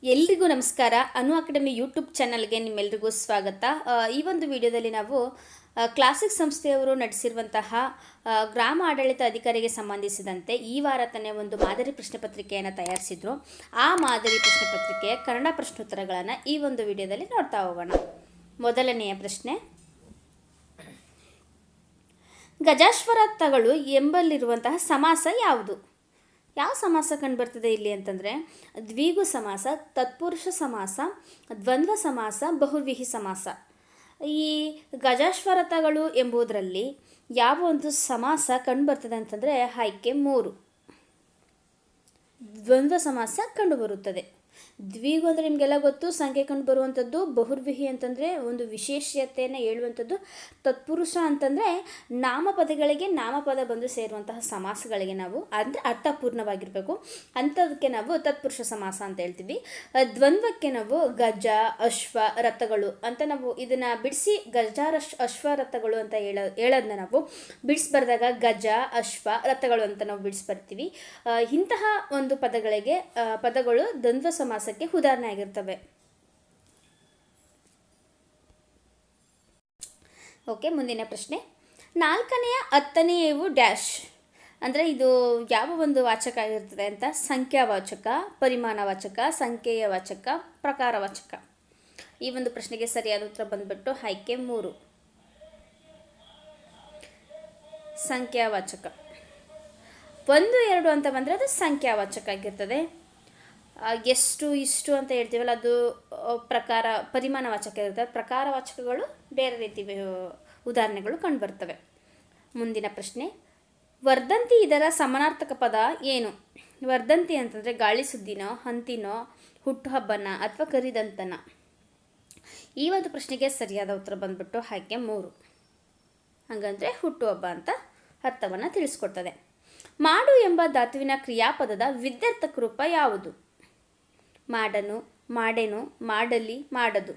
ಎಲ್ರಿಗೂ ನಮಸ್ಕಾರ. ಅನು academy YouTube ಚಾನಲ್ಗೆ ನಿಮ್ಮೆಲ್ರಿಗೂ ಸ್ವಾಗತ. ಈ ಒಂದು ವಿಡಿಯೋದಲ್ಲಿ ನಾವು ಕ್ಲಾಸಿಕ್ ಸಂಸ್ಥೆಯವರು ನಡೆಸಿರುವಂತಹ ಗ್ರಾಮ ಆಡಳಿತ ಅಧಿಕಾರಿಗೆ ಸಂಬಂಧಿಸಿದಂತೆ ಈ ವಾರ ತಾನೇ ಒಂದು ಮಾದರಿ ಪ್ರಶ್ನೆ ಪತ್ರಿಕೆಯನ್ನು ತಯಾರಿಸಿದ್ರು. ಆ ಮಾದರಿ ಪ್ರಶ್ನೆ ಪತ್ರಿಕೆಯ ಕನ್ನಡ ಪ್ರಶ್ನೋತ್ತರಗಳನ್ನು ಈ ಒಂದು ವಿಡಿಯೋದಲ್ಲಿ ನೋಡ್ತಾ ಹೋಗೋಣ. ಮೊದಲನೆಯ ಪ್ರಶ್ನೆ, ಗಜಾಶ್ವರಥಗಳು ಎಂಬಲ್ಲಿರುವಂತಹ ಸಮಾಸ ಯಾವುದು? ಯಾವ ಸಮಾಸ ಕಂಡುಬರ್ತದೆ ಇಲ್ಲಿ ಅಂತಂದರೆ ದ್ವಿಗು ಸಮಾಸ, ತತ್ಪುರುಷ ಸಮಾಸ, ದ್ವಂದ್ವ ಸಮಾಸ, ಬಹುವ್ರೀಹಿ ಸಮಾಸ. ಈ ಗಜಾಶ್ವರಥಗಳು ಎಂಬುದರಲ್ಲಿ ಯಾವ ಒಂದು ಸಮಾಸ ಕಂಡುಬರ್ತದೆ ಅಂತಂದರೆ ಆಯ್ಕೆ 3 ದ್ವಂದ್ವ ಸಮಾಸ ಕಂಡುಬರುತ್ತದೆ. ದ್ವಿಗು ಅಂದರೆ ನಿಮಗೆಲ್ಲ ಗೊತ್ತು, ಸಂಖ್ಯೆ ಕಂಡು ಬರುವಂಥದ್ದು. ಬಹುರ್ವಿಹಿ ಅಂತಂದರೆ ಒಂದು ವಿಶೇಷತೆಯನ್ನು ಹೇಳುವಂಥದ್ದು. ತತ್ಪುರುಷ ಅಂತಂದರೆ ನಾಮಪದಗಳಿಗೆ ನಾಮಪದ ಬಂದು ಸೇರುವಂತಹ ಸಮಾಸಗಳಿಗೆ ನಾವು ಅಂದರೆ ಅರ್ಥಪೂರ್ಣವಾಗಿರಬೇಕು, ಅಂಥದಕ್ಕೆ ನಾವು ತತ್ಪುರುಷ ಸಮಾಸ ಅಂತ ಹೇಳ್ತೀವಿ. ದ್ವಂದ್ವಕ್ಕೆ ನಾವು ಗಜ, ಅಶ್ವ, ರಥಗಳು ಅಂತ ನಾವು ಇದನ್ನು ಬಿಡಿಸಿ ಅಶ್ವರಥಗಳು ಅಂತ ಹೇಳೋದನ್ನ ನಾವು ಬಿಡಿಸ್ಬರ್ದಾಗ ಗಜ, ಅಶ್ವ, ರಥಗಳು ಅಂತ ನಾವು ಬಿಡಿಸ್ಬರ್ತೀವಿ. ಇಂತಹ ಒಂದು ಪದಗಳು ದ್ವಂದ್ವ ಸಮಾಸಕ್ಕೆ ಉದಾಹರಣೆ ಆಗಿರ್ತವೆ. ಓಕೆ, ಮುಂದಿನ ಪ್ರಶ್ನೆ, 4ನೆಯ 10ನೆಯವು ಡ್ಯಾಶ್ ಅಂದರೆ ಇದು ಯಾವ ಒಂದು ವಾಚಕ ಆಗಿರ್ತದೆ ಅಂತ? ಸಂಖ್ಯಾವಾಚಕ, ಪರಿಮಾಣವಾಚಕ, ಸಂಖ್ಯೆಯ ವಾಚಕ, ಪ್ರಕಾರವಾಚಕ. ಈ ಒಂದು ಪ್ರಶ್ನೆಗೆ ಸರಿಯಾದ ಉತ್ತರ ಬಂದ್ಬಿಟ್ಟು ಆಯ್ಕೆ 3 ಸಂಖ್ಯಾವಾಚಕ. 1, 2 ಅಂತ ಬಂದರೆ ಅದು ಸಂಖ್ಯಾವಾಚಕ ಆಗಿರ್ತದೆ. ಎಷ್ಟು, ಇಷ್ಟು ಅಂತ ಹೇಳ್ತೀವಲ್ಲ ಅದು ಪರಿಮಾಣವಾಚಕ ಇರ್ತದೆ. ಪ್ರಕಾರವಾಚಕಗಳು ಬೇರೆ ರೀತಿ ಉದಾಹರಣೆಗಳು ಕಂಡುಬರ್ತವೆ. ಮುಂದಿನ ಪ್ರಶ್ನೆ, ವರ್ಧಂತಿ ಇದರ ಸಮಾನಾರ್ಥಕ ಪದ ಏನು? ವರ್ಧಂತಿ ಅಂತಂದರೆ ಗಾಳಿ ಸುದ್ದಿನೋ, ಹಂತಿನೋ, ಹುಟ್ಟುಹಬ್ಬನ ಅಥವಾ ಕರಿದಂತನ. ಈ ಒಂದು ಪ್ರಶ್ನೆಗೆ ಸರಿಯಾದ ಉತ್ತರ ಬಂದ್ಬಿಟ್ಟು ಆಯ್ಕೆ 3 ಹಾಗಂದರೆ ಹುಟ್ಟುಹಬ್ಬ ಅಂತ ಅರ್ಥವನ್ನು ತಿಳಿಸ್ಕೊಡ್ತದೆ. ಮಾಡು ಎಂಬ ಧಾತುವಿನ ಕ್ರಿಯಾಪದದ ವಿದ್ಯಾರ್ಥಕ ರೂಪ ಯಾವುದು? ಮಾಡನು, ಮಾಡೆನು, ಮಾಡಲಿ, ಮಾಡದು.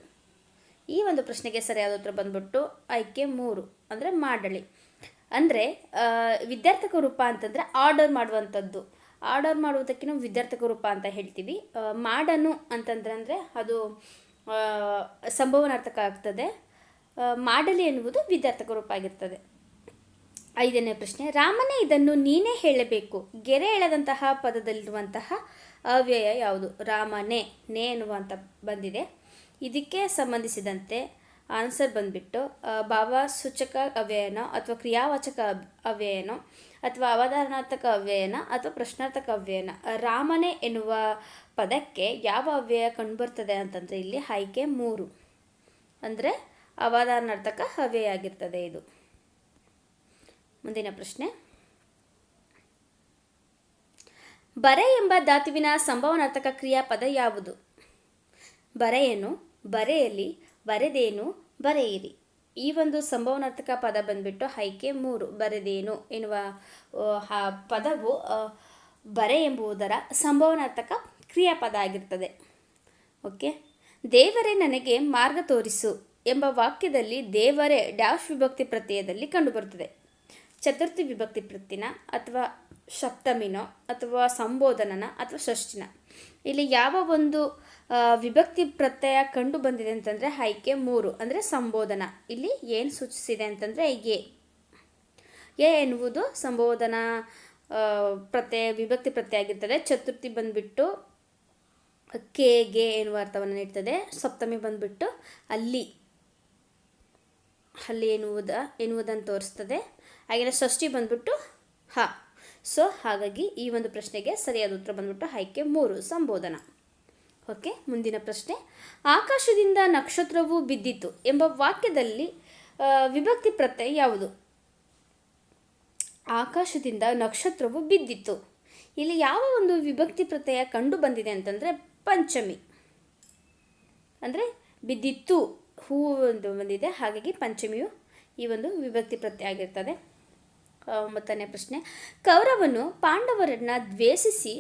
ಈ ಒಂದು ಪ್ರಶ್ನೆಗೆ ಸರಿಯಾದ ಉತ್ತರ ಬಂದ್ಬಿಟ್ಟು ಆಯ್ಕೆ 3 ಅಂದರೆ ಮಾಡಲಿ. ಅಂದರೆ ವಿದ್ಯಾರ್ಥಕ ರೂಪ ಅಂತಂದರೆ ಆರ್ಡರ್ ಮಾಡುವಂಥದ್ದು. ಆರ್ಡರ್ ಮಾಡುವುದಕ್ಕೆ ನಾವು ವಿದ್ಯಾರ್ಥಕ ರೂಪ ಅಂತ ಹೇಳ್ತೀವಿ. ಮಾಡನು ಅಂತಂದ್ರೆ ಅದು ಸಂಭವನಾರ್ಥಕ ಆಗ್ತದೆ. ಮಾಡಲಿ ಎನ್ನುವುದು ವಿದ್ಯಾರ್ಥಕ ರೂಪ ಆಗಿರ್ತದೆ. 5ನೇ ಪ್ರಶ್ನೆ, ರಾಮನೇ ಇದನ್ನು ನೀನೇ ಹೇಳಬೇಕು. ಗೆರೆ ಎಳೆದಂತಹ ಪದದಲ್ಲಿರುವಂತಹ ಅವ್ಯಯ ಯಾವುದು? ರಾಮನೇ, ನೇ ಎನ್ನುವಂಥ ಬಂದಿದೆ. ಇದಕ್ಕೆ ಸಂಬಂಧಿಸಿದಂತೆ ಆನ್ಸರ್ ಬಂದುಬಿಟ್ಟು ಭಾವಸೂಚಕ ಅವ್ಯಯನೋ ಅಥವಾ ಕ್ರಿಯಾವಾಚಕ ಅವ್ಯಯನೋ ಅಥವಾ ಅವಧಾರಣಾರ್ಥಕ ಅವ್ಯಯನ ಅಥವಾ ಪ್ರಶ್ನಾರ್ಥಕ ಅವ್ಯಯನ. ರಾಮನೇ ಎನ್ನುವ ಪದಕ್ಕೆ ಯಾವ ಅವ್ಯಯ ಕಂಡುಬರ್ತದೆ ಅಂತಂದರೆ ಇಲ್ಲಿ ಆಯ್ಕೆ 3 ಅಂದರೆ ಅವಧಾರಣಾರ್ಥಕ ಅವ್ಯಯ ಆಗಿರ್ತದೆ ಇದು. ಮುಂದಿನ ಪ್ರಶ್ನೆ, ಬರೆ ಎಂಬ ಧಾತುವಿನ ಸಂಭವನಾರ್ಥಕ ಕ್ರಿಯಾಪದ ಯಾವುದು? ಬರೆಯನು, ಬರೆಯಲಿ, ಬರೆದೇನು, ಬರೆಯಿರಿ. ಈ ಒಂದು ಸಂಭವನಾರ್ಥಕ ಪದ ಬಂದ್ಬಿಟ್ಟು ಆಯ್ಕೆ 3 ಬರೆದೇನು ಎನ್ನುವ ಪದವು ಬರೆ ಎಂಬುದರ ಸಂಭವನಾರ್ಥಕ ಕ್ರಿಯಾಪದ ಆಗಿರ್ತದೆ. ಓಕೆ, ದೇವರೇ ನನಗೆ ಮಾರ್ಗ ತೋರಿಸು ಎಂಬ ವಾಕ್ಯದಲ್ಲಿ ದೇವರೇ ಡ್ಯಾಶ್ ವಿಭಕ್ತಿ ಪ್ರತ್ಯಯದಲ್ಲಿ ಕಂಡುಬರುತ್ತದೆ. ಚತುರ್ಥಿ ವಿಭಕ್ತಿ ಪ್ರತ್ಯಯನ ಅಥವಾ ಸಪ್ತಮಿನೋ ಅಥವಾ ಸಂಬೋಧನನ ಅಥವಾ ಷಷ್ಠಿನ. ಇಲ್ಲಿ ಯಾವ ಒಂದು ವಿಭಕ್ತಿ ಪ್ರತ್ಯಯ ಕಂಡು ಬಂದಿದೆ ಅಂತಂದರೆ ಆಯ್ಕೆ 3 ಅಂದರೆ ಸಂಬೋಧನ. ಇಲ್ಲಿ ಏನು ಸೂಚಿಸಿದೆ ಅಂತಂದರೆ ಎ ಎನ್ನುವುದು ಸಂಬೋಧನ ವಿಭಕ್ತಿ ಪ್ರತ್ಯಯ ಆಗಿರ್ತದೆ. ಚತುರ್ಥಿ ಬಂದುಬಿಟ್ಟು ಗೆ ಎನ್ನುವ ಅರ್ಥವನ್ನು ನೀಡ್ತದೆ. ಸಪ್ತಮಿ ಬಂದುಬಿಟ್ಟು ಅಲ್ಲಿ ಎನ್ನುವುದನ್ನು ತೋರಿಸ್ತದೆ. ಹಾಗೆಯೇ ಷಷ್ಠಿ ಬಂದ್ಬಿಟ್ಟು ಸೊ ಹಾಗಾಗಿ ಈ ಒಂದು ಪ್ರಶ್ನೆಗೆ ಸರಿಯಾದ ಉತ್ತರ ಬಂದ್ಬಿಟ್ಟು ಆಯ್ಕೆ 3 ಸಂಬೋಧನ. ಓಕೆ, ಮುಂದಿನ ಪ್ರಶ್ನೆ, ಆಕಾಶದಿಂದ ನಕ್ಷತ್ರವು ಬಿದ್ದಿತು ಎಂಬ ವಾಕ್ಯದಲ್ಲಿ ವಿಭಕ್ತಿ ಪ್ರತ್ಯಯ ಯಾವುದು? ಆಕಾಶದಿಂದ ನಕ್ಷತ್ರವು ಬಿದ್ದಿತ್ತು. ಇಲ್ಲಿ ಯಾವ ಒಂದು ವಿಭಕ್ತಿ ಪ್ರತ್ಯಯ ಕಂಡು ಬಂದಿದೆ ಅಂತಂದರೆ ಪಂಚಮಿ. ಅಂದರೆ ಬಿದ್ದಿತ್ತು ಹೂವು ಒಂದು ಬಂದಿದೆ, ಹಾಗಾಗಿ ಪಂಚಮಿಯು ಈ ಒಂದು ವಿಭಕ್ತಿ ಪ್ರತ್ಯಯ ಆಗಿರ್ತದೆ. 9ನೇ ಪ್ರಶ್ನೆ, ಕೌರವನು ಪಾಂಡವರನ್ನು ದ್ವೇಷಿಸಿ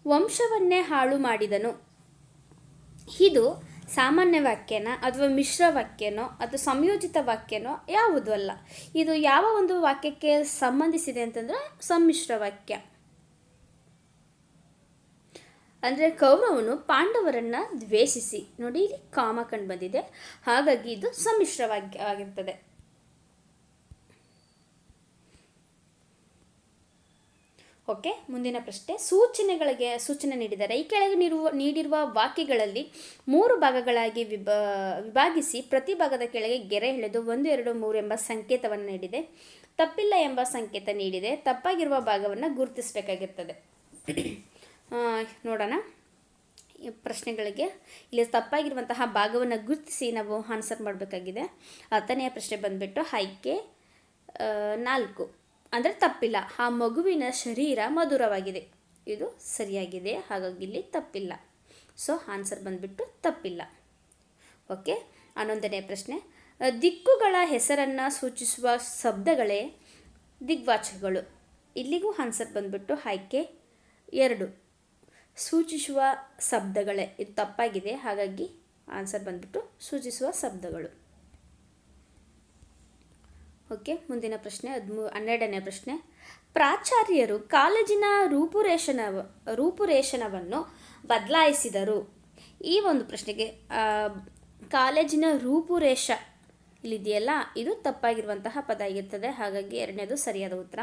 ವಂಶವನ್ನೇ ಹಾಳು ಮಾಡಿದನು. ಇದು ಸಾಮಾನ್ಯ ವಾಕ್ಯನ ಅಥವಾ ಮಿಶ್ರ ವಾಕ್ಯನೋ ಅಥವಾ ಸಂಯೋಜಿತ ವಾಕ್ಯನೋ ಯಾವುದು ಅಲ್ಲ. ಇದು ಯಾವ ಒಂದು ವಾಕ್ಯಕ್ಕೆ ಸಂಬಂಧಿಸಿದೆ ಅಂತಂದರೆ ಸಮ್ಮಿಶ್ರ ವಾಕ್ಯ. ಅಂದರೆ ಕೌರವನು ಪಾಂಡವರನ್ನು ದ್ವೇಷಿಸಿ, ನೋಡಿ ಇಲ್ಲಿ ಕಾಮ ಕಂಡು ಬಂದಿದೆ, ಹಾಗಾಗಿ ಇದು ಸಮ್ಮಿಶ್ರವಾಗಿ ಆಗಿರ್ತದೆ. ಓಕೆ, ಮುಂದಿನ ಪ್ರಶ್ನೆ. ಸೂಚನೆ ನೀಡಿದ್ದಾರೆ. ಈ ಕೆಳಗೆ ನೀಡಿರುವ ವಾಕ್ಯಗಳಲ್ಲಿ 3 ಭಾಗಗಳಾಗಿ ವಿಭಾಗಿಸಿ ಪ್ರತಿ ಭಾಗದ ಕೆಳಗೆ ಗೆರೆ ಎಳೆದು 1, 2, 3 ಎಂಬ ಸಂಕೇತವನ್ನು ನೀಡಿದೆ. ತಪ್ಪಿಲ್ಲ ಎಂಬ ಸಂಕೇತ ನೀಡಿದೆ. ತಪ್ಪಾಗಿರುವ ಭಾಗವನ್ನು ಗುರುತಿಸಬೇಕಾಗಿರ್ತದೆ. ನೋಡೋಣ ಪ್ರಶ್ನೆಗಳಿಗೆ. ಇಲ್ಲಿ ತಪ್ಪಾಗಿರುವಂತಹ ಭಾಗವನ್ನು ಗುರುತಿಸಿ ನಾವು ಆನ್ಸರ್ ಮಾಡಬೇಕಾಗಿದೆ. 10ನೆಯ ಪ್ರಶ್ನೆ ಬಂದುಬಿಟ್ಟು ಆಯ್ಕೆ 4, ಅಂದರೆ ತಪ್ಪಿಲ್ಲ. ಆ ಮಗುವಿನ ಶರೀರ ಮಧುರವಾಗಿದೆ, ಇದು ಸರಿಯಾಗಿದೆ, ಹಾಗಾಗಿ ಇಲ್ಲಿ ತಪ್ಪಿಲ್ಲ. ಸೊ ಆನ್ಸರ್ ಬಂದುಬಿಟ್ಟು ತಪ್ಪಿಲ್ಲ. ಓಕೆ, 11ನೇ ಪ್ರಶ್ನೆ. ದಿಕ್ಕುಗಳ ಹೆಸರನ್ನು ಸೂಚಿಸುವ ಶಬ್ದಗಳೇ ದಿಗ್ವಾಚಕಗಳು. ಇಲ್ಲಿಗೂ ಆನ್ಸರ್ ಬಂದುಬಿಟ್ಟು ಆಯ್ಕೆ 2, ಸೂಚಿಸುವ ಶಬ್ದಗಳೇ. ಇದು ತಪ್ಪಾಗಿದೆ, ಹಾಗಾಗಿ ಆನ್ಸರ್ ಬಂದುಬಿಟ್ಟು ಸೂಚಿಸುವ ಶಬ್ದಗಳು. ಓಕೆ, ಮುಂದಿನ ಪ್ರಶ್ನೆ 12ನೇ ಪ್ರಶ್ನೆ. ಪ್ರಾಚಾರ್ಯರು ಕಾಲೇಜಿನ ರೂಪುರೇಷಣವನ್ನು ಬದಲಾಯಿಸಿದರು. ಈ ಒಂದು ಪ್ರಶ್ನೆಗೆ ಕಾಲೇಜಿನ ರೂಪುರೇಷ ಇಲ್ಲಿದೆಯಲ್ಲ, ಇದು ತಪ್ಪಾಗಿರುವಂತಹ ಪದ ಆಗಿರ್ತದೆ, ಹಾಗಾಗಿ 2ನೇದು ಸರಿಯಾದ ಉತ್ತರ.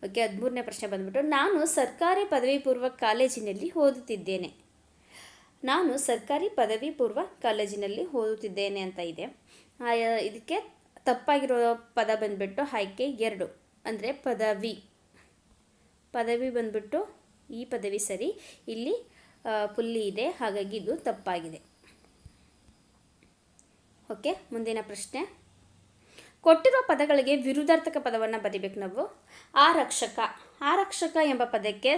ಓಕೆ, 13ನೇ ಪ್ರಶ್ನೆ ಬಂದುಬಿಟ್ಟು ನಾನು ಸರ್ಕಾರಿ ಪದವಿ ಪೂರ್ವ ಕಾಲೇಜಿನಲ್ಲಿ ಓದುತ್ತಿದ್ದೇನೆ. ನಾನು ಸರ್ಕಾರಿ ಪದವಿ ಪೂರ್ವ ಕಾಲೇಜಿನಲ್ಲಿ ಓದುತ್ತಿದ್ದೇನೆ ಅಂತ ಇದೆ. ಇದಕ್ಕೆ ತಪ್ಪಾಗಿರೋ ಪದ ಬಂದುಬಿಟ್ಟು ಆಯ್ಕೆ 2, ಅಂದರೆ ಪದವಿ. ಪದವಿ ಬಂದುಬಿಟ್ಟು ಈ ಪದವಿ ಸರಿ, ಇಲ್ಲಿ ಪುಲ್ಲಿ ಇದೆ, ಹಾಗಾಗಿ ಇದು ತಪ್ಪಾಗಿದೆ. ಓಕೆ, ಮುಂದಿನ ಪ್ರಶ್ನೆ. ಕೊಟ್ಟಿರುವ ಪದಗಳಿಗೆ ವಿರುದ್ಧಾರ್ಥಕ ಪದವನ್ನು ಬರಿಬೇಕು ನಾವು. ಆರಕ್ಷಕ ಎಂಬ ಪದಕ್ಕೆ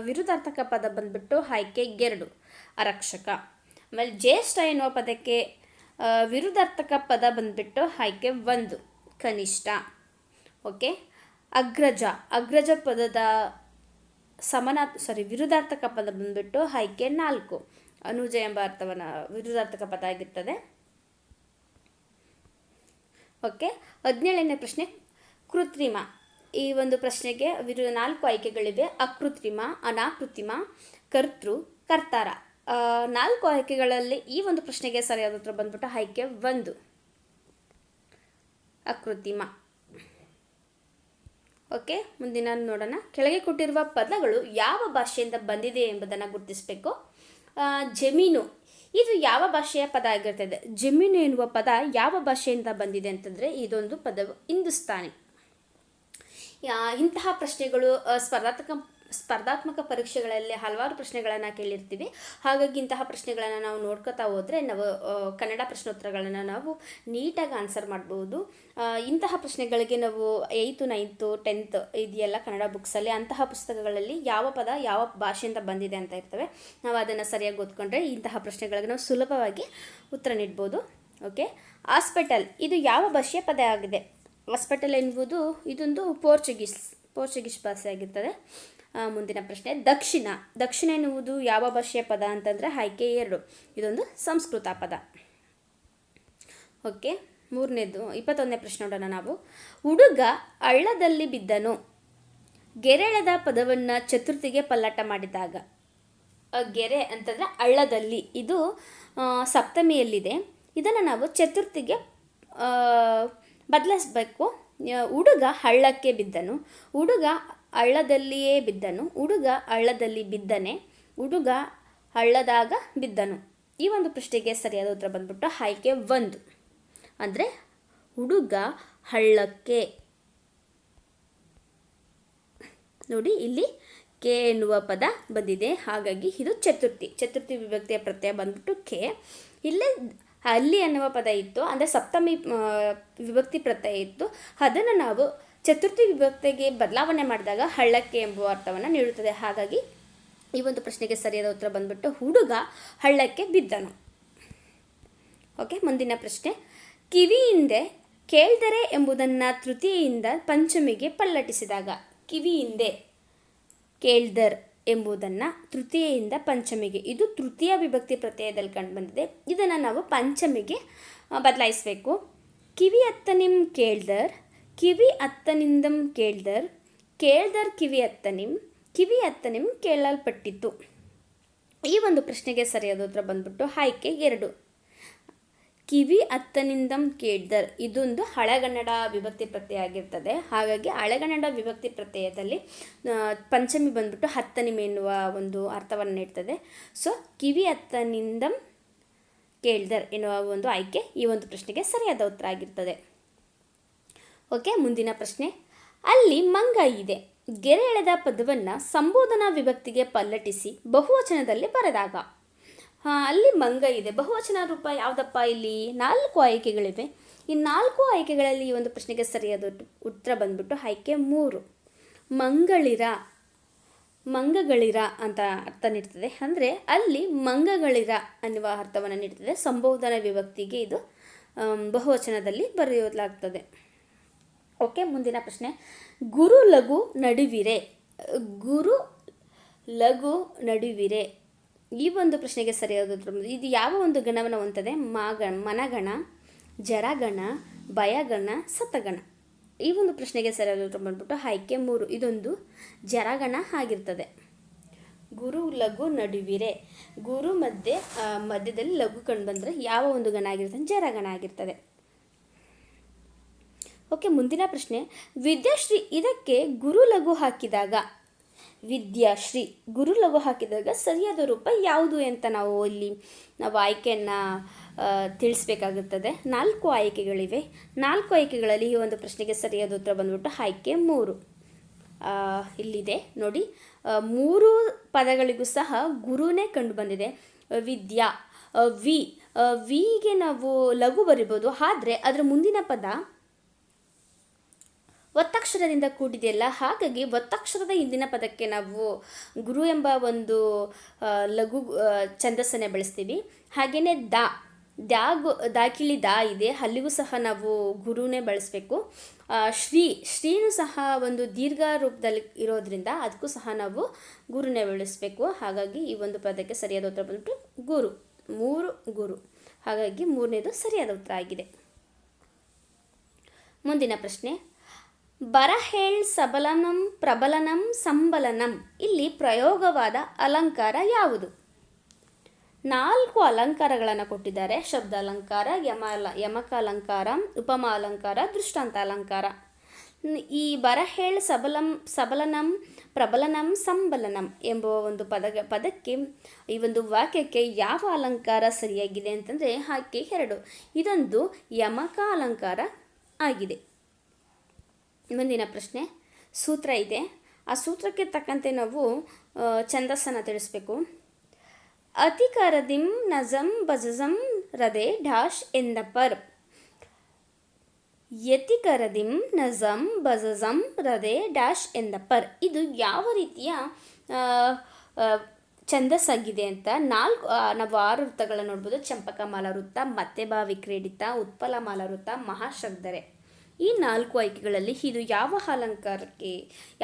ವಿರುದ್ಧಾರ್ಥಕ ಪದ ಬಂದುಬಿಟ್ಟು ಆಯ್ಕೆ 2, ಆರಕ್ಷಕ. ಆಮೇಲೆ ಜ್ಯೇಷ್ಠ ಎನ್ನುವ ಪದಕ್ಕೆ ವಿರುದ್ಧಾರ್ಥಕ ಪದ ಬಂದುಬಿಟ್ಟು ಆಯ್ಕೆ 1, ಕನಿಷ್ಠ. ಓಕೆ, ಅಗ್ರಜ ಪದದ ವಿರುದ್ಧಾರ್ಥಕ ಪದ ಬಂದುಬಿಟ್ಟು ಆಯ್ಕೆ 4, ಅನುಜ ಎಂಬ ಅರ್ಥವನ್ನು ವಿರುದ್ಧಾರ್ಥಕ ಪದ ಆಗಿರ್ತದೆ. ಓಕೆ, 17ನೇ ಪ್ರಶ್ನೆ. ಕೃತ್ರಿಮ. ಈ ಒಂದು ಪ್ರಶ್ನೆಗೆ 4 ಆಯ್ಕೆಗಳಿವೆ. ಅಕೃತ್ರಿಮ, ಅನಾಕೃತ್ರಿಮ, ಕರ್ತೃ, ಕರ್ತಾರ. 4 ಆಯ್ಕೆಗಳಲ್ಲಿ ಈ ಒಂದು ಪ್ರಶ್ನೆಗೆ ಸರಿಯಾದ ಉತ್ತರ ಬಂದ್ಬಿಟ್ಟು ಆಯ್ಕೆ 1, ಅಕೃತ್ರಿಮ. ಓಕೆ, ಮುಂದಿನ ನೋಡೋಣ. ಕೆಳಗೆ ಕೊಟ್ಟಿರುವ ಪದಗಳು ಯಾವ ಭಾಷೆಯಿಂದ ಬಂದಿದೆ ಎಂಬುದನ್ನು ಗುರುತಿಸಬೇಕು. ಜಮೀನು, ಇದು ಯಾವ ಭಾಷೆಯ ಪದ ಆಗಿರ್ತದೆ? ಜಮೀನು ಎನ್ನುವ ಪದ ಯಾವ ಭಾಷೆಯಿಂದ ಬಂದಿದೆ ಅಂತಂದರೆ ಇದೊಂದು ಪದವು ಹಿಂದೂಸ್ತಾನಿ. ಇಂತಹ ಪ್ರಶ್ನೆಗಳು ಸ್ಪರ್ಧಾತ್ಮಕ ಪರೀಕ್ಷೆಗಳಲ್ಲಿ ಹಲವಾರು ಪ್ರಶ್ನೆಗಳನ್ನು ಕೇಳಿರ್ತೀವಿ. ಹಾಗಾಗಿ ಇಂತಹ ಪ್ರಶ್ನೆಗಳನ್ನು ನಾವು ನೋಡ್ಕೋತಾ ಹೋದರೆ ನಾವು ಕನ್ನಡ ಪ್ರಶ್ನೋತ್ತರಗಳನ್ನು ನಾವು ನೀಟಾಗಿ ಆನ್ಸರ್ ಮಾಡ್ಬೋದು. ಇಂತಹ ಪ್ರಶ್ನೆಗಳಿಗೆ ನಾವು 8th, 9th, 10th ಇದೆಯಲ್ಲ ಕನ್ನಡ ಬುಕ್ಸಲ್ಲಿ, ಅಂತಹ ಪುಸ್ತಕಗಳಲ್ಲಿ ಯಾವ ಪದ ಯಾವ ಭಾಷೆಯಿಂದ ಬಂದಿದೆ ಅಂತ ಇರ್ತವೆ. ನಾವು ಅದನ್ನು ಸರಿಯಾಗಿ ಓದ್ಕೊಂಡ್ರೆ ಇಂತಹ ಪ್ರಶ್ನೆಗಳಿಗೆ ನಾವು ಸುಲಭವಾಗಿ ಉತ್ತರ ನೀಡ್ಬೋದು. ಓಕೆ, ಹಾಸ್ಪಿಟಲ್, ಇದು ಯಾವ ಭಾಷೆಯ ಪದ ಆಗಿದೆ? ಹಾಸ್ಪಿಟಲ್ ಎನ್ನುವುದು ಇದೊಂದು ಪೋರ್ಚುಗೀಸ್ ಭಾಷೆ ಆಗಿರ್ತದೆ. ಮುಂದಿನ ಪ್ರಶ್ನೆ. ದಕ್ಷಿಣ ಎನ್ನುವುದು ಯಾವ ಭಾಷೆಯ ಪದ ಅಂತಂದರೆ ಆಯ್ಕೆ 2, ಇದೊಂದು ಸಂಸ್ಕೃತ ಪದ. ಓಕೆ, 21ನೇ ಪ್ರಶ್ನೆ ನೋಡೋಣ ನಾವು. ಹುಡುಗ ಹಳ್ಳದಲ್ಲಿ ಬಿದ್ದನು. ಗೆರೆಳೆದ ಪದವನ್ನು ಚತುರ್ಥಿಗೆ ಪಲ್ಲಟ ಮಾಡಿದಾಗ. ಗೆರೆ ಅಂತಂದರೆ ಹಳ್ಳದಲ್ಲಿ, ಇದು ಸಪ್ತಮಿಯಲ್ಲಿದೆ. ಇದನ್ನು ನಾವು ಚತುರ್ಥಿಗೆ ಬದಲಿಸಬೇಕು. ಹುಡುಗ ಹಳ್ಳಕ್ಕೆ ಬಿದ್ದನು, ಹುಡುಗ ಹಳ್ಳದಲ್ಲಿಯೇ ಬಿದ್ದನು, ಹುಡುಗ ಹಳ್ಳದಲ್ಲಿ ಬಿದ್ದನೆ, ಹುಡುಗ ಹಳ್ಳದಾಗ ಬಿದ್ದನು. ಈ ಒಂದು ಪ್ರಶ್ನೆಗೆ ಸರಿಯಾದ ಉತ್ತರ ಬಂದ್ಬಿಟ್ಟು ಆಯ್ಕೆ 1, ಅಂದರೆ ಹುಡುಗ ಹಳ್ಳಕ್ಕೆ. ನೋಡಿ ಇಲ್ಲಿ ಕೆ ಎನ್ನುವ ಪದ ಬಂದಿದೆ, ಹಾಗಾಗಿ ಇದು ಚತುರ್ಥಿ ವಿಭಕ್ತಿಯ ಪ್ರತ್ಯಯ ಬಂದ್ಬಿಟ್ಟು ಕೆ. ಇಲ್ಲೇ ಅಲ್ಲಿ ಅನ್ನುವ ಪದ ಇತ್ತು, ಅಂದರೆ ಸಪ್ತಮಿ ವಿಭಕ್ತಿ ಪ್ರತ್ಯಯ ಇತ್ತು. ಅದನ್ನು ನಾವು ಚತುರ್ಥಿ ವಿಭಕ್ತಿಗೆ ಬದಲಾವಣೆ ಮಾಡಿದಾಗ ಹಳ್ಳಕ್ಕೆ ಎಂಬುವ ಅರ್ಥವನ್ನು ನೀಡುತ್ತದೆ. ಹಾಗಾಗಿ ಈ ಒಂದು ಪ್ರಶ್ನೆಗೆ ಸರಿಯಾದ ಉತ್ತರ ಬಂದ್ಬಿಟ್ಟು ಹುಡುಗ ಹಳ್ಳಕ್ಕೆ ಬಿದ್ದನು. ಓಕೆ, ಮುಂದಿನ ಪ್ರಶ್ನೆ. ಕಿವಿಯಿಂದೆ ಕೇಳ್ದರೆ ಎಂಬುದನ್ನು ತೃತೀಯದಿಂದ ಪಂಚಮಿಗೆ ಪಲ್ಲಟಿಸಿದಾಗ. ಕಿವಿಯಿಂದೆ ಕೇಳ್ದರ್ ಎಂಬುದನ್ನು ತೃತೀಯದಿಂದ ಪಂಚಮಿಗೆ, ಇದು ತೃತೀಯ ವಿಭಕ್ತಿ ಪ್ರತ್ಯಯದಲ್ಲಿ ಕಂಡು ಬಂದಿದೆ. ಇದನ್ನು ನಾವು ಪಂಚಮಿಗೆ ಬದಲಾಯಿಸಬೇಕು. ಕಿವಿ ಅತ್ತನಿಂ ಕೇಳ್ದರ್, ಕಿವಿ ಅತ್ತನಿಂದಂ ಕೇಳ್ದರ್, ಕೇಳ್ದರ್ ಕಿವಿ ಅತ್ತನಿಂ ಕೇಳಲ್ಪಟ್ಟಿತು. ಈ ಒಂದು ಪ್ರಶ್ನೆಗೆ ಸರಿಯಾದ ಉತ್ತರ ಬಂದ್ಬಿಟ್ಟು ಆಯ್ಕೆ 2. ಕಿವಿ ಅತ್ತನಿಂದಂ ಕೇಳ್ದರ್ ಇದೊಂದು ಹಳೆಗನ್ನಡ ವಿಭಕ್ತಿ ಪ್ರತ್ಯಯ ಆಗಿರ್ತದೆ. ಹಾಗಾಗಿ ಹಳೆಗನ್ನಡ ವಿಭಕ್ತಿ ಪ್ರತ್ಯಯದಲ್ಲಿ ಪಂಚಮಿ ಬಂದ್ಬಿಟ್ಟು ಹತ್ತನಿಮೆ ಎನ್ನುವ ಒಂದು ಅರ್ಥವನ್ನು ನೀಡ್ತದೆ. ಸೊ ಕಿವಿ ಅತ್ತನಿಂದಂ ಕೇಳ್ದರ್ ಎನ್ನುವ ಒಂದು ಆಯ್ಕೆ ಈ ಒಂದು ಪ್ರಶ್ನೆಗೆ ಸರಿಯಾದ ಉತ್ತರ ಆಗಿರ್ತದೆ. ಓಕೆ, ಮುಂದಿನ ಪ್ರಶ್ನೆ. ಅಲ್ಲಿ ಮಂಗ ಇದೆ ಗೆರೆ ಎಳೆದ ಪದವನ್ನು ಸಂಬೋಧನಾ ವಿಭಕ್ತಿಗೆ ಪಲ್ಲಟಿಸಿ ಬಹುವಚನದಲ್ಲಿ ಬರೆದಾಗ. ಅಲ್ಲಿ ಮಂಗ ಇದೆ, ಬಹುವಚನ ರೂಪ ಯಾವುದಪ್ಪ? ಇಲ್ಲಿ 4 ಆಯ್ಕೆಗಳಿವೆ. ಈ 4 ಆಯ್ಕೆಗಳಲ್ಲಿ ಈ ಒಂದು ಪ್ರಶ್ನೆಗೆ ಸರಿಯಾದ ಉತ್ತರ ಬಂದ್ಬಿಟ್ಟು ಆಯ್ಕೆ 3. ಮಂಗಗಳಿರ ಅಂತ ಅರ್ಥ ನೀಡ್ತದೆ. ಅಂದರೆ ಅಲ್ಲಿ ಮಂಗಗಳಿರ ಅನ್ನುವ ಅರ್ಥವನ್ನು ನೀಡ್ತದೆ. ಸಂಬೋಧನಾ ವಿಭಕ್ತಿಗೆ ಇದು ಬಹುವಚನದಲ್ಲಿ ಬರೆಯಲಾಗ್ತದೆ. ಓಕೆ, ಮುಂದಿನ ಪ್ರಶ್ನೆ. ಗುರು ಲಘು ನಡುವಿರೆ ಈ ಒಂದು ಪ್ರಶ್ನೆಗೆ ಸರಿಯಾದ ಉತ್ತರ ಇದು ಯಾವ ಒಂದು ಗಣವನ್ನು ಹೊಂದಿದೆ? ಮನಗಣ, ಜರಗಣ, ಭಯಗಣ, ಸತಗಣ. ಈ ಒಂದು ಪ್ರಶ್ನೆಗೆ ಸರಿಯಾದ ಉತ್ತರ ಬಂದ್ಬಿಟ್ಟು ಆಯ್ಕೆ 3. ಇದೊಂದು ಜರಗಣ ಆಗಿರ್ತದೆ. ಗುರು ಲಘು ನಡುವಿರೆ, ಗುರು ಮಧ್ಯದಲ್ಲಿ ಲಘು ಕಂಡು ಬಂದರೆ ಯಾವ ಒಂದು ಗಣ ಆಗಿರ್ತದೆ? ಜರಗಣ ಆಗಿರ್ತದೆ. ಓಕೆ, ಮುಂದಿನ ಪ್ರಶ್ನೆ. ವಿದ್ಯಾಶ್ರೀ ಇದಕ್ಕೆ ಗುರು ಲಘು ಹಾಕಿದಾಗ ಸರಿಯಾದ ರೂಪ ಯಾವುದು ಅಂತ ನಾವು ಆಯ್ಕೆಯನ್ನು ತಿಳಿಸ್ಬೇಕಾಗುತ್ತದೆ. 4 ಆಯ್ಕೆಗಳಿವೆ. 4 ಆಯ್ಕೆಗಳಲ್ಲಿ ಈ ಒಂದು ಪ್ರಶ್ನೆಗೆ ಸರಿಯಾದ ಉತ್ತರ ಬಂದ್ಬಿಟ್ಟು ಆಯ್ಕೆ 3. ಇಲ್ಲಿದೆ ನೋಡಿ. 3 ಪದಗಳಿಗೂ ಸಹ ಗುರುನೇ ಕಂಡು ಬಂದಿದೆ. ವಿದ್ಯಾ, ವಿಗೆ ನಾವು ಲಘು ಬರಿಬೋದು. ಆದರೆ ಅದರ ಮುಂದಿನ ಪದ ಒತ್ತಕ್ಷರದಿಂದ ಕೂಡಿದೆಯಲ್ಲ, ಹಾಗಾಗಿ ಒತ್ತಕ್ಷರದ ಹಿಂದಿನ ಪದಕ್ಕೆ ನಾವು ಗುರು ಎಂಬ ಒಂದು ಲಘು ಛಂದಸ್ಸನ್ನೇ ಬಳಸ್ತೀವಿ. ಹಾಗೆಯೇ ದಾಕಿಳಿ ದಾ ಇದೆ, ಅಲ್ಲಿಗೂ ಸಹ ನಾವು ಗುರುನೇ ಬಳಸಬೇಕು. ಶ್ರೀನೂ ಸಹ ಒಂದು ದೀರ್ಘ ರೂಪದಲ್ಲಿ ಇರೋದ್ರಿಂದ ಅದಕ್ಕೂ ಸಹ ನಾವು ಗುರುನೇ ಬಳಸಬೇಕು. ಹಾಗಾಗಿ ಈ ಒಂದು ಪದಕ್ಕೆ ಸರಿಯಾದ ಉತ್ತರ ಬಂದ್ಬಿಟ್ಟು ಗುರು. 3 ಗುರು. ಹಾಗಾಗಿ 3ನೇದು ಸರಿಯಾದ ಉತ್ತರ ಆಗಿದೆ. ಮುಂದಿನ ಪ್ರಶ್ನೆ. ಬರಹೇಳ್ ಸಬಲನಂ ಪ್ರಬಲನಂ ಸಂಬಲನಂ ಇಲ್ಲಿ ಪ್ರಯೋಗವಾದ ಅಲಂಕಾರ ಯಾವುದು? 4 ಅಲಂಕಾರಗಳನ್ನು ಕೊಟ್ಟಿದ್ದಾರೆ. ಶಬ್ದ ಅಲಂಕಾರ, ಯಮಕ ಅಲಂಕಾರ, ಉಪಮಾ ಅಲಂಕಾರ, ದೃಷ್ಟಾಂತ ಅಲಂಕಾರ. ಈ ಬರಹೇಳ್ ಸಬಲನಂ ಪ್ರಬಲನಂ ಸಂಬಲನಂ ಎಂಬ ಒಂದು ಪದಕ್ಕೆ ಈ ಒಂದು ವಾಕ್ಯಕ್ಕೆ ಯಾವ ಅಲಂಕಾರ ಸರಿಯಾಗಿದೆ ಅಂತಂದರೆ ಆಯ್ಕೆ 2. ಇದೊಂದು ಯಮಕ ಅಲಂಕಾರ ಆಗಿದೆ. ಮುಂದಿನ ಪ್ರಶ್ನೆ. ಸೂತ್ರ ಇದೆ. ಆ ಸೂತ್ರಕ್ಕೆ ತಕ್ಕಂತೆ ನಾವು ಛಂದಸ್ಸನ್ನು ತಿಳಿಸ್ಬೇಕು. ಅತಿಕರದಿಂ ನಜಂ ಬಜಜಂ ರದೆ ಢಾಶ್ ಎಂದಪರ್. ಯತಿಕರದಿಂ ನಜಂ ಬಜಜಂ ರದೆ ಡ್ಯಾಶ್ ಎಂದಪರ್. ಇದು ಯಾವ ರೀತಿಯ ಛಂದಸ್ಸಾಗಿದೆ ಅಂತ ನಾವು 6 ವೃತ್ತಗಳನ್ನು ನೋಡ್ಬೋದು. ಚಂಪಕಮಾಲ ವೃತ್ತ, ಮತ್ತೆಬಾವಿ ಕ್ರೀಡಿತ, ಉತ್ಪಲಮಾಲ ವೃತ್ತ, ಮಹಾಶ್ರಗ್ಧರೆ. ಈ 4 ಆಯ್ಕೆಗಳಲ್ಲಿ ಇದು ಯಾವ ಅಲಂಕಾರಕ್ಕೆ,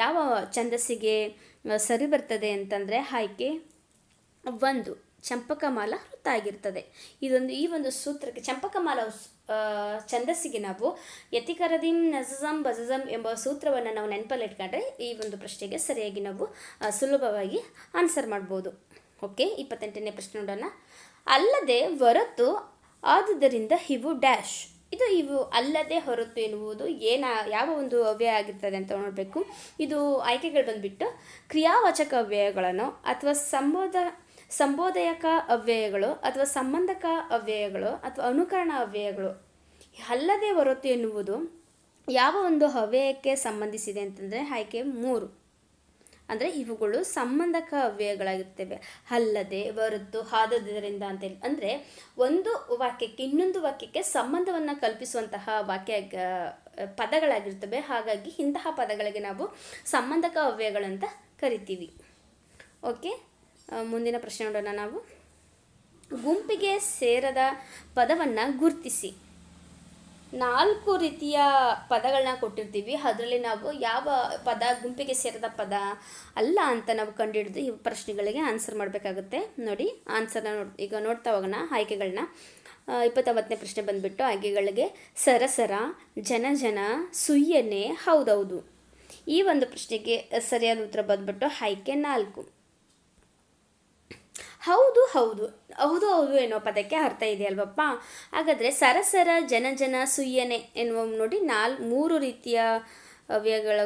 ಯಾವ ಛಂದಸ್ಸಿಗೆ ಸರಿ ಬರ್ತದೆ ಅಂತಂದರೆ ಆಯ್ಕೆ 1 ಚಂಪಕಮಾಲ ವೃತ್ತ ಆಗಿರ್ತದೆ. ಈ ಒಂದು ಸೂತ್ರಕ್ಕೆ ಚಂಪಕಮಾಲ ಛಂದಸ್ಸಿಗೆ ನಾವು ಯತಿಕರದಿಂ ನಜಜಂ ಬಜಜಂ ಎಂಬ ಸೂತ್ರವನ್ನು ನಾವು ನೆನಪಲ್ಲಿ ಇಟ್ಕೊಂಡ್ರೆ ಈ ಒಂದು ಪ್ರಶ್ನೆಗೆ ಸರಿಯಾಗಿ ನಾವು ಸುಲಭವಾಗಿ ಆನ್ಸರ್ ಮಾಡ್ಬೋದು. ಓಕೆ, 28ನೇ ಪ್ರಶ್ನೆ ನೋಡೋಣ. ಅಲ್ಲದೆ ಹೊರತು ಆದುದರಿಂದ ಇವು ಡ್ಯಾಶ್. ಇವು ಅಲ್ಲದೆ ಹೊರತು ಎನ್ನುವುದು ಯಾವ ಒಂದು ಅವ್ಯಯ ಆಗಿರ್ತದೆ ಅಂತ ನೋಡಬೇಕು. ಇದು ಆಯ್ಕೆಗಳು ಬಂದುಬಿಟ್ಟು ಕ್ರಿಯಾವಾಚಕ ಅವ್ಯಯಗಳನ್ನು ಅಥವಾ ಸಂಬೋಧಯಕ ಅವ್ಯಯಗಳು ಅಥವಾ ಸಂಬಂಧಕ ಅವ್ಯಯಗಳು ಅಥವಾ ಅನುಕರಣ ಅವ್ಯಯಗಳು. ಅಲ್ಲದೆ ಹೊರತು ಎನ್ನುವುದು ಯಾವ ಒಂದು ಅವ್ಯಯಕ್ಕೆ ಸಂಬಂಧಿಸಿದೆ ಅಂತಂದರೆ ಆಯ್ಕೆ 3. ಅಂದರೆ ಇವುಗಳು ಸಂಬಂಧಕ ಅವ್ಯಯಗಳಾಗಿರ್ತವೆ. ಅಲ್ಲದೆ ಹೊರತು ಆದುದರಿಂದ ಅಂತೇಳಿ ಅಂದರೆ ಒಂದು ವಾಕ್ಯಕ್ಕೆ ಇನ್ನೊಂದು ವಾಕ್ಯಕ್ಕೆ ಸಂಬಂಧವನ್ನು ಕಲ್ಪಿಸುವಂತಹ ಪದಗಳಾಗಿರ್ತವೆ. ಹಾಗಾಗಿ ಇಂತಹ ಪದಗಳಿಗೆ ನಾವು ಸಂಬಂಧಕ ಅವ್ಯಯಗಳಂತ ಕರಿತೀವಿ. ಓಕೆ, ಮುಂದಿನ ಪ್ರಶ್ನೆ ನೋಡೋಣ ನಾವು. ಗುಂಪಿಗೆ ಸೇರದ ಪದವನ್ನು ಗುರುತಿಸಿ. 4 ರೀತಿಯ ಪದಗಳನ್ನ ಕೊಟ್ಟಿರ್ತೀವಿ. ಅದರಲ್ಲಿ ನಾವು ಯಾವ ಪದ ಗುಂಪಿಗೆ ಸೇರಿದ ಪದ ಅಲ್ಲ ಅಂತ ನಾವು ಕಂಡುಹಿಡಿದು ಈ ಪ್ರಶ್ನೆಗಳಿಗೆ ಆನ್ಸರ್ ಮಾಡಬೇಕಾಗುತ್ತೆ. ನೋಡಿ, ಆನ್ಸರ್ನ ಈಗ ನೋಡ್ತಾ ಹೋಗೋಣ ಆಯ್ಕೆಗಳನ್ನ. 29ನೇ ಪ್ರಶ್ನೆ ಬಂದುಬಿಟ್ಟು ಆಯ್ಕೆಗಳಿಗೆ ಸರಸರ, ಜನ, ಸುಯ್ಯನೆ, ಹೌದೌದು. ಈ ಒಂದು ಪ್ರಶ್ನೆಗೆ ಸರಿಯಾದ ಉತ್ತರ ಬಂದುಬಿಟ್ಟು ಆಯ್ಕೆ 4. ಹೌದು ಹೌದು ಹೌದು ಹೌದು ಎನ್ನುವ ಪದಕ್ಕೆ ಅರ್ಥ ಇದೆಯಲ್ವಪ್ಪ. ಹಾಗಾದರೆ ಸರಸರ ಜನಜನ ಸುಯ್ಯನೆ ಎನ್ನುವ ನೋಡಿ ಮೂರು ರೀತಿಯ ಅವ್ಯಯಗಳ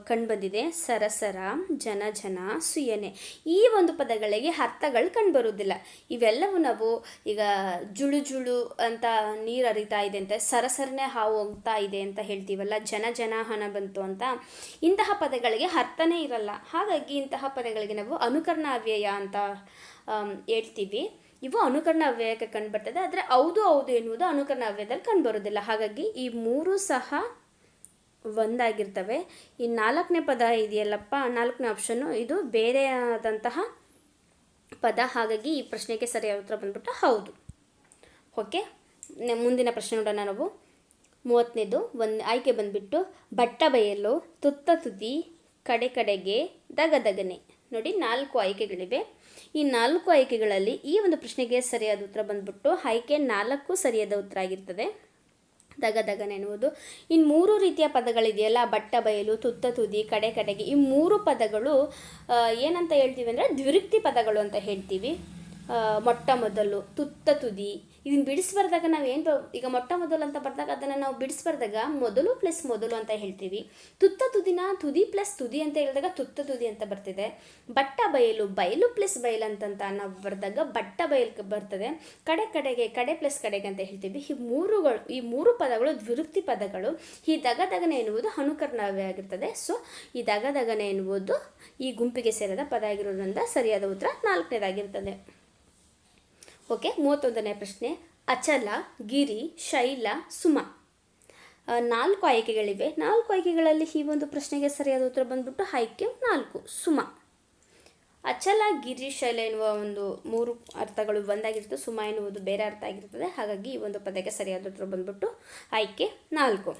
ಕಂಡುಬಂದಿದೆ. ಸರಸರ ಜನಜನ ಸುಯ್ಯನೆ ಈ ಒಂದು ಪದಗಳಿಗೆ ಅರ್ಥಗಳು ಕಂಡುಬರುವುದಿಲ್ಲ. ಇವೆಲ್ಲವೂ ನಾವು ಈಗ ಜುಳು ಜುಳು ಅಂತ ನೀರು ಹರಿತಾ ಇದೆ ಅಂತ, ಸರಸರನೆ ಹಾವು ಹೋಗ್ತಾ ಇದೆ ಅಂತ ಹೇಳ್ತೀವಲ್ಲ, ಜನ ಜನ ಹಣ ಬಂತು ಅಂತ, ಇಂತಹ ಪದಗಳಿಗೆ ಅರ್ಥನೇ ಇರಲ್ಲ. ಹಾಗಾಗಿ ಇಂತಹ ಪದಗಳಿಗೆ ನಾವು ಅನುಕರಣ ಅವ್ಯಯ ಅಂತ ಹೇಳ್ತೀವಿ. ಇವು ಅನುಕರಣ ಅವ್ಯಯಕ್ಕೆ ಕಂಡುಬರ್ತದೆ. ಆದರೆ ಹೌದು ಹೌದು ಎನ್ನುವುದು ಅನುಕರಣ ಅವ್ಯಯದಲ್ಲಿ ಕಂಡುಬರೋದಿಲ್ಲ. ಹಾಗಾಗಿ ಈ ಮೂರು ಸಹ ಒಂದಾಗಿರ್ತವೆ. ಈ 4ನೇ ಪದ ಇದೆಯಲ್ಲಪ್ಪ, 4ನೇ ಆಪ್ಷನ್ನು ಇದು ಬೇರೆಯಾದಂತಹ ಪದ. ಹಾಗಾಗಿ ಈ ಪ್ರಶ್ನೆಗೆ ಸರಿಯಾದ ಉತ್ತರ ಬಂದ್ಬಿಟ್ಟು ಹೌದು. ಓಕೆ, ಮುಂದಿನ ಪ್ರಶ್ನೆ ನೋಡೋಣ ನಾವು. 30ನೇದು ಒಂದು ಆಯ್ಕೆ ಬಂದುಬಿಟ್ಟು ಬಟ್ಟ ಬಯಲು, ತುತ್ತ ತುದಿ, ಕಡೆ ಕಡೆಗೆ, ದಗದಗನೆ. ನೋಡಿ 4 ಆಯ್ಕೆಗಳಿವೆ. ಈ 4 ಆಯ್ಕೆಗಳಲ್ಲಿ ಈ ಒಂದು ಪ್ರಶ್ನೆಗೆ ಸರಿಯಾದ ಉತ್ತರ ಬಂದ್ಬಿಟ್ಟು ಆಯ್ಕೆ 4 ಸರಿಯಾದ ಉತ್ತರ ಆಗಿರ್ತದೆ. ದಗದಗನೆ ಎನ್ನುವುದು. ಇನ್ನು 3 ರೀತಿಯ ಪದಗಳಿದೆಯಲ್ಲ, ಬಟ್ಟ ಬಯಲು, ತುತ್ತ ತುದಿ, ಕಡೆ ಕಡೆಗೆ, ಈ 3 ಪದಗಳು ಏನಂತ ಹೇಳ್ತೀವಿ ಅಂದರೆ ದ್ವಿರುಕ್ತಿ ಪದಗಳು ಅಂತ ಹೇಳ್ತೀವಿ. ಮೊಟ್ಟ ಮೊದಲು, ತುತ್ತ ತುದಿ, ಇದನ್ನು ಬಿಡಿಸ್ಬಾರ್ದಾಗ ನಾವೇನು ಈಗ ಮೊಟ್ಟ ಮೊದಲು ಅಂತ ಬರ್ದಾಗ ಅದನ್ನು ನಾವು ಬಿಡಿಸ್ಬಾರ್ದಾಗ ಮೊದಲು ಪ್ಲಸ್ ಮೊದಲು ಅಂತ ಹೇಳ್ತೀವಿ. ತುತ್ತ ತುದಿನ ತುದಿ ಪ್ಲಸ್ ತುದಿ ಅಂತ ಹೇಳಿದಾಗ ತುತ್ತ ತುದಿ ಅಂತ ಬರ್ತಿದೆ. ಬಟ್ಟ ಬಯಲು, ಬಯಲು ಪ್ಲಸ್ ಬಯಲು ಅಂತಂತ ನಾವು ಬರೆದಾಗ ಬಟ್ಟ ಬಯಲು ಬರ್ತದೆ. ಕಡೆ ಕಡೆಗೆ, ಕಡೆ ಪ್ಲಸ್ ಕಡೆಗೆ ಅಂತ ಹೇಳ್ತೀವಿ. ಈ ಮೂರು ಪದಗಳು ದ್ವಿರುಕ್ತಿ ಪದಗಳು. ಈ ದಗದಗನೆ ಎನ್ನುವುದು ಅನುಕರಣವೇ ಆಗಿರ್ತದೆ. ಸೊ ಈ ದಗದಗನೆ ಎನ್ನುವುದು ಈ ಗುಂಪಿಗೆ ಸೇರಿದ ಪದ ಆಗಿರೋದ್ರಿಂದ ಸರಿಯಾದ ಉತ್ತರ 4ನೇದಾಗಿರ್ತದೆ. ಓಕೆ, 31ನೇ ಪ್ರಶ್ನೆ. ಅಚಲ, ಗಿರಿ, ಶೈಲ, ಸುಮ. 4 ಆಯ್ಕೆಗಳಿವೆ. 4 ಆಯ್ಕೆಗಳಲ್ಲಿ ಈ ಒಂದು ಪ್ರಶ್ನೆಗೆ ಸರಿಯಾದ ಉತ್ತರ ಬಂದ್ಬಿಟ್ಟು ಆಯ್ಕೆ 4 ಸುಮ. ಅಚಲ, ಗಿರಿ, ಶೈಲ ಎನ್ನುವ ಒಂದು 3 ಅರ್ಥಗಳು ಒಂದಾಗಿರ್ತದೆ. ಸುಮ ಎನ್ನುವುದು ಬೇರೆ ಅರ್ಥ ಆಗಿರ್ತದೆ. ಹಾಗಾಗಿ ಈ ಒಂದು ಪದಕ್ಕೆ ಸರಿಯಾದ ಉತ್ತರ ಬಂದ್ಬಿಟ್ಟು ಆಯ್ಕೆ 4.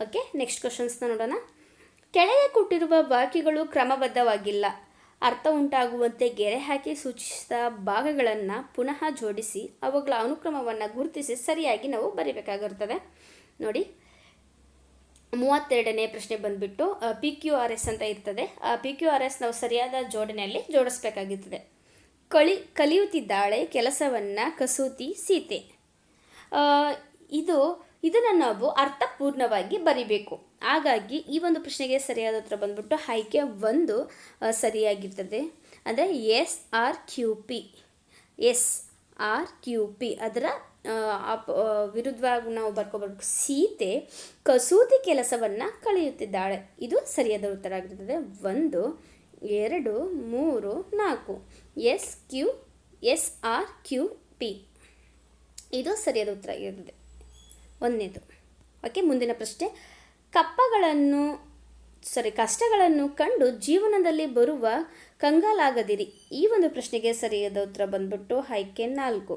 ಓಕೆ, ನೆಕ್ಸ್ಟ್ ಕ್ವಶನ್ಸ್ನ ನೋಡೋಣ. ಕೆಳಗೆ ಕೊಟ್ಟಿರುವ ವಾಕ್ಯಗಳು ಕ್ರಮಬದ್ಧವಾಗಿಲ್ಲ. ಅರ್ಥ ಉಂಟಾಗುವಂತೆ ಗೆರೆ ಹಾಕಿ ಸೂಚಿಸಿದ ಭಾಗಗಳನ್ನು ಪುನಃ ಜೋಡಿಸಿ ಅವುಗಳ ಅನುಕ್ರಮವನ್ನು ಗುರುತಿಸಿ ಸರಿಯಾಗಿ ನಾವು ಬರೀಬೇಕಾಗಿರ್ತದೆ. ನೋಡಿ 32ನೇ ಪ್ರಶ್ನೆ ಬಂದುಬಿಟ್ಟು PQRS ಅಂತ ಇರ್ತದೆ. PQRS ನಾವು ಸರಿಯಾದ ಜೋಡಣೆಯಲ್ಲಿ ಜೋಡಿಸ್ಬೇಕಾಗಿರ್ತದೆ. ಕಲಿಯುತ್ತಿದ್ದಾಳೆ ಕೆಲಸವನ್ನು ಕಸೂತಿ ಸೀತೆ. ಇದನ್ನು ನಾವು ಅರ್ಥಪೂರ್ಣವಾಗಿ ಬರಿಬೇಕು. ಹಾಗಾಗಿ ಈ ಒಂದು ಪ್ರಶ್ನೆಗೆ ಸರಿಯಾದ ಉತ್ತರ ಬಂದ್ಬಿಟ್ಟು ಆಯ್ಕೆ 1 ಸರಿಯಾಗಿರ್ತದೆ. ಅಂದರೆ SRQP. SRQP ಅದರ ವಿರುದ್ಧವಾಗಿ ನಾವು ಬರ್ಕೋಬೇಕು. ಸೀತೆ ಕಸೂತಿ ಕೆಲಸವನ್ನು ಕಲಿಯುತ್ತಿದ್ದಾಳೆ. ಇದು ಸರಿಯಾದ ಉತ್ತರ ಆಗಿರ್ತದೆ. 1 2 3 4 SRQP ಇದು ಸರಿಯಾದ ಉತ್ತರ ಆಗಿರ್ತದೆ. 1ನೇದು. ಓಕೆ, ಮುಂದಿನ ಪ್ರಶ್ನೆ. ಕಷ್ಟಗಳನ್ನು ಕಂಡು ಜೀವನದಲ್ಲಿ ಬರುವ ಕಂಗಾಲಾಗದಿರಿ. ಈ ಒಂದು ಪ್ರಶ್ನೆಗೆ ಸರಿಯಾದ ಉತ್ತರ ಬಂದ್ಬಿಟ್ಟು ಆಯ್ಕೆ 4.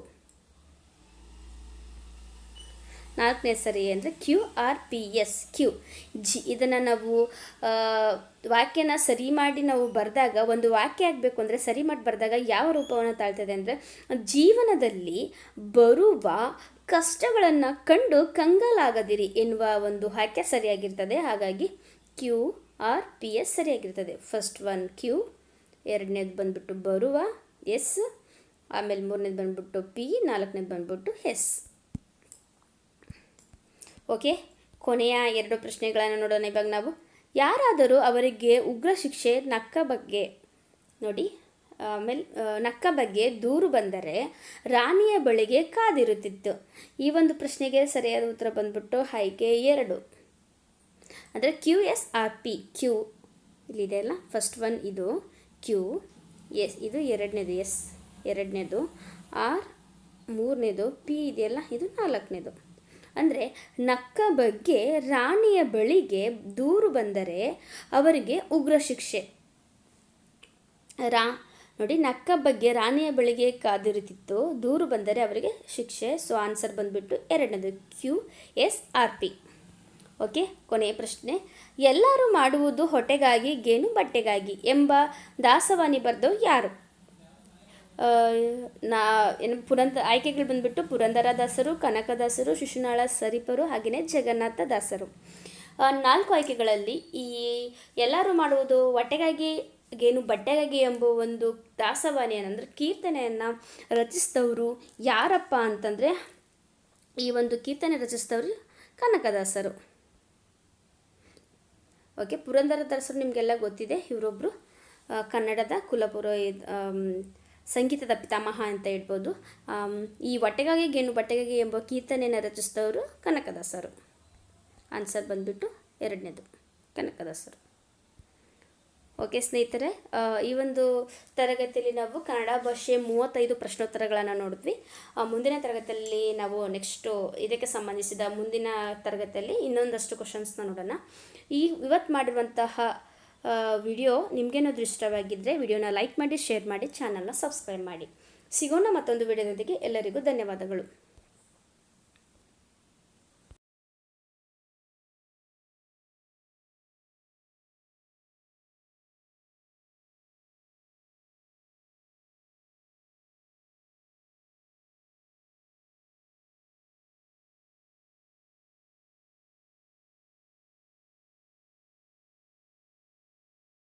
4ನೇ ಸರಿ ಅಂದರೆ QRPS. ಇದನ್ನು ನಾವು ವಾಕ್ಯನ ಸರಿ ಮಾಡಿ ನಾವು ಬರೆದಾಗ, ಒಂದು ವಾಕ್ಯ ಆಗಬೇಕು ಅಂದರೆ ಸರಿ ಮಾಡಿ ಬರೆದಾಗ ಯಾವ ರೂಪವನ್ನು ತಾಳ್ತದೆ ಅಂದರೆ ಜೀವನದಲ್ಲಿ ಬರುವ ಕಷ್ಟಗಳನ್ನು ಕಂಡು ಕಂಗಾಲಾಗದಿರಿ ಎನ್ನುವ ಒಂದು ವಾಕ್ಯ ಸರಿಯಾಗಿರ್ತದೆ. ಹಾಗಾಗಿ QRPS ಸರಿಯಾಗಿರ್ತದೆ. ಫಸ್ಟ್ 1 Q, 2ನೇದು ಬಂದ್ಬಿಟ್ಟು ಬರುವ S, ಆಮೇಲೆ 3ನೇದು ಬಂದ್ಬಿಟ್ಟು P, 4ನೇದು ಬಂದ್ಬಿಟ್ಟು S. ಓಕೆ, ಕೊನೆಯ 2 ಪ್ರಶ್ನೆಗಳನ್ನು ನೋಡೋಣ ಇವಾಗ ನಾವು. ಯಾರಾದರೂ ಅವರಿಗೆ ಉಗ್ರ ಶಿಕ್ಷೆ ನಕ್ಕ ಬಗ್ಗೆ ನೋಡಿ ಆಮೇಲೆ ನಕ್ಕ ಬಗ್ಗೆ ದೂರು ಬಂದರೆ ರಾಣಿಯ ಬಳಿಗೆ ಕಾದಿರುತ್ತಿತ್ತು. ಈ ಒಂದು ಪ್ರಶ್ನೆಗೆ ಸರಿಯಾದ ಉತ್ತರ ಬಂದ್ಬಿಟ್ಟು ಆಯ್ಕೆ 2. ಅಂದರೆ QSRP. Q ಇಲ್ಲಿದೆ ಅಲ್ಲ, ಫಸ್ಟ್ 1 ಇದು Q, S ಇದು 2ನೇದು, S 2ನೇದು, R 3ನೇದು, P ಇದೆಯಲ್ಲ ಇದು 4ನೇದು. ಅಂದರೆ ನಕ್ಕ ಬಗ್ಗೆ ರಾಣಿಯ ಬಳಿಗೆ ದೂರು ಬಂದರೆ ಅವರಿಗೆ ಉಗ್ರ ಶಿಕ್ಷೆ. ನೋಡಿ, ನಕ್ಕ ಬಗ್ಗೆ ರಾಣಿಯ ಬಳಿಗೆ ಕಾದಿರುತ್ತಿತ್ತು, ದೂರು ಬಂದರೆ ಅವರಿಗೆ ಶಿಕ್ಷೆ. ಸೊ ಆನ್ಸರ್ ಬಂದುಬಿಟ್ಟು 2ನೇದು QSRP. ಓಕೆ, ಕೊನೆಯ ಪ್ರಶ್ನೆ. ಎಲ್ಲರೂ ಮಾಡುವುದು ಹೊಟ್ಟೆಗಾಗಿ ಗೇಣು ಬಟ್ಟೆಗಾಗಿ ಎಂಬ ದಾಸವಾಣಿ ಬರೆದವರು ಯಾರು? ಆಯ್ಕೆಗಳು ಬಂದುಬಿಟ್ಟು ಪುರಂದರದಾಸರು, ಕನಕದಾಸರು, ಶಿಶುನಾಳ ಸರಿಪರು, ಹಾಗೆಯೇ ಜಗನ್ನಾಥದಾಸರು. 4 ಆಯ್ಕೆಗಳಲ್ಲಿ ಈ ಎಲ್ಲರೂ ಮಾಡುವುದು ಹೊಟ್ಟೆಗಾಗಿ ಗೇನು ಬಟ್ಟೆಗಾಗಿ ಎಂಬ ಒಂದು ದಾಸವಾಣಿಯನ್ನು ಅಂದರೆ ಕೀರ್ತನೆಯನ್ನು ರಚಿಸಿದವರು ಯಾರಪ್ಪ ಅಂತಂದರೆ ಈ ಒಂದು ಕೀರ್ತನೆ ರಚಿಸಿದವರು ಕನಕದಾಸರು. ಓಕೆ, ಪುರಂದರದಾಸರು ನಿಮಗೆಲ್ಲ ಗೊತ್ತಿದೆ. ಇವರೊಬ್ಬರು ಕನ್ನಡದ ಸಂಗೀತದ ಪಿತಾಮಹ ಅಂತ ಹೇಳ್ಬೋದು. ಈ ಹೊಟ್ಟೆಗಾಗಿ ಗೇಣು ಬಟ್ಟೆಗಾಗಿ ಎಂಬ ಕೀರ್ತನೆಯನ್ನು ರಚಿಸಿದವರು ಕನಕದಾಸರು. ಆನ್ಸರ್ ಬಂದುಬಿಟ್ಟು ಎರಡನೇದು ಕನಕದಾಸರು. ಓಕೆ ಸ್ನೇಹಿತರೆ, ಈ ಒಂದು ತರಗತಿಯಲ್ಲಿ ನಾವು ಕನ್ನಡ ಭಾಷೆ 35 ಪ್ರಶ್ನೋತ್ತರಗಳನ್ನು ನೋಡಿದ್ವಿ. ಮುಂದಿನ ತರಗತಿಯಲ್ಲಿ ನಾವು ನೆಕ್ಸ್ಟು ಇದಕ್ಕೆ ಸಂಬಂಧಿಸಿದ ಮುಂದಿನ ತರಗತಿಯಲ್ಲಿ ಇನ್ನೊಂದಷ್ಟು ಕ್ವಶನ್ಸ್ನ ನೋಡೋಣ. ಇವತ್ತು ಮಾಡಿರುವಂತಹ ವಿಡಿಯೋ ನಿಮಗೇನಾದರೂ ಇಷ್ಟವಾಗಿದ್ದರೆ ವಿಡಿಯೋನ ಲೈಕ್ ಮಾಡಿ, ಶೇರ್ ಮಾಡಿ, ಚಾನಲ್ನ ಸಬ್ಸ್ಕ್ರೈಬ್ ಮಾಡಿ. ಸಿಗೋಣ ಮತ್ತೊಂದು ವಿಡಿಯೋದೊಂದಿಗೆ. ಎಲ್ಲರಿಗೂ ಧನ್ಯವಾದಗಳು.